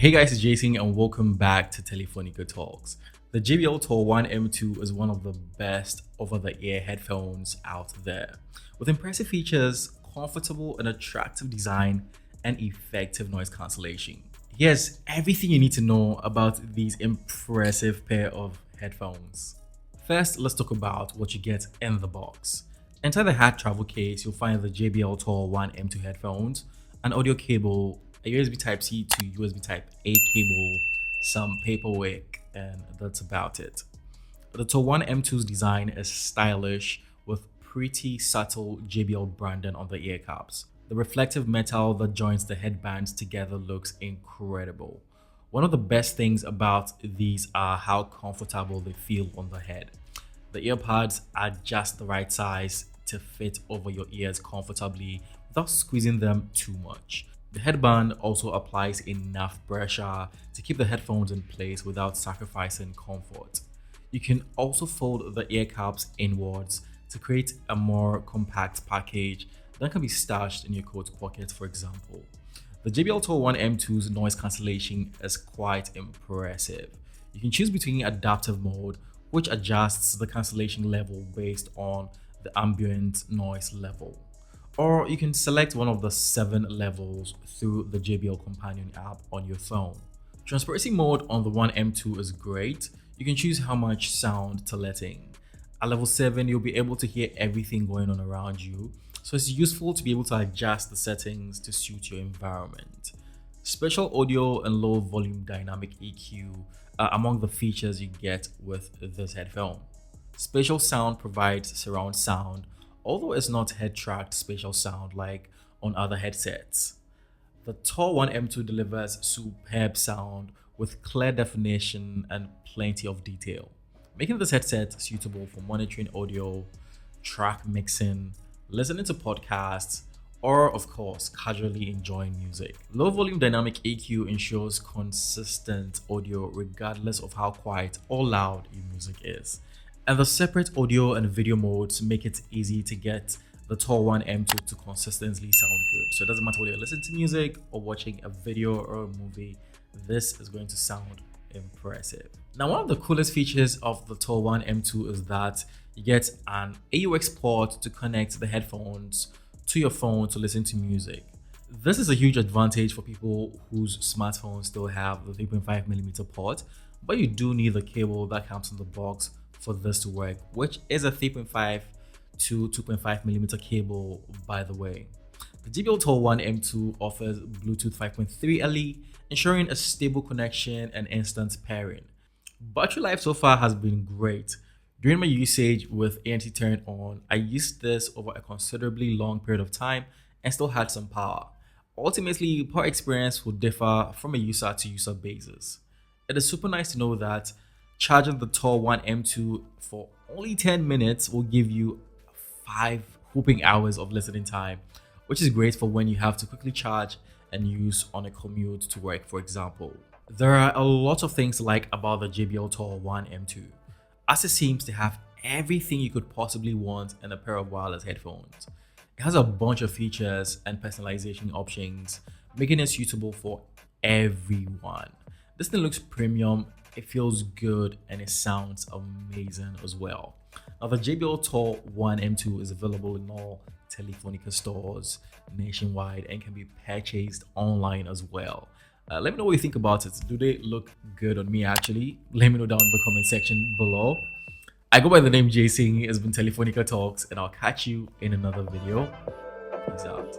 Hey guys, it's Jason and welcome back to Telefonika Talks. The JBL Tour One M2 is one of the best over-the-ear headphones out there. With impressive features, comfortable and attractive design, and effective noise cancellation. Here's everything you need to know about these impressive pair of headphones. First, let's talk about what you get in the box. Inside the hard travel case, you'll find the JBL Tour One M2 headphones, an audio cable, a USB Type-C to USB Type-A cable, some paperwork, and that's about it. The Tour One M2's design is stylish with pretty subtle JBL branding on the ear caps. The reflective metal that joins the headbands together looks incredible. One of the best things about these are how comfortable they feel on the head. The earpods are just the right size to fit over your ears comfortably without squeezing them too much. The headband also applies enough pressure to keep the headphones in place without sacrificing comfort. You can also fold the ear caps inwards to create a more compact package that can be stashed in your coat pocket, for example. The JBL Tour One M2's noise cancellation is quite impressive. You can choose between adaptive mode, which adjusts the cancellation level based on the ambient noise level, or you can select one of the 7 levels through the JBL companion app on your phone. Transparency mode on the One M2 is great. You can choose how much sound to let in. At level 7, you'll be able to hear everything going on around you, so it's useful to be able to adjust the settings to suit your environment. Special audio and low volume dynamic EQ are among the features you get with this headphone. Spatial sound provides surround sound, although it's not head-tracked spatial sound like on other headsets. The Tour One M2 delivers superb sound with clear definition and plenty of detail, making this headset suitable for monitoring audio, track mixing, listening to podcasts, or of course, casually enjoying music. Low volume dynamic EQ ensures consistent audio regardless of how quiet or loud your music is. And the separate audio and video modes make it easy to get the Tour One M2 to consistently sound good. So it doesn't matter whether you're listening to music or watching a video or a movie, this is going to sound impressive. Now, one of the coolest features of the Tour One M2 is that you get an AUX port to connect the headphones to your phone to listen to music. This is a huge advantage for people whose smartphones still have the 3.5mm port, but you do need the cable that comes in the box for this to work, which is a 3.5 to 2.5mm cable, by the way. The JBL Tour One M2 offers Bluetooth 5.3 LE, ensuring a stable connection and instant pairing. Battery life so far has been great. During my usage with ANC turned on, I used this over a considerably long period of time and still had some power. Ultimately, power experience will differ from a user to user basis. It is super nice to know that charging the Tour One M2 for only 10 minutes will give you 5 whooping hours of listening time, which is great for when you have to quickly charge and use on a commute to work, for example. There are a lot of things to like about the JBL Tour One M2, as it seems to have everything you could possibly want in a pair of wireless headphones. It has a bunch of features and personalization options, making it suitable for everyone. This thing looks premium, it feels good, and it sounds amazing as well. Now, the JBL Tour One M2 is available in all Telefonika stores nationwide and can be purchased online as well. Let me know what you think about it. Do they look good on me actually? Let me know down in the comment section below. I go by the name Jason. It's been Telefonika Talks, and I'll catch you in another video. Peace out.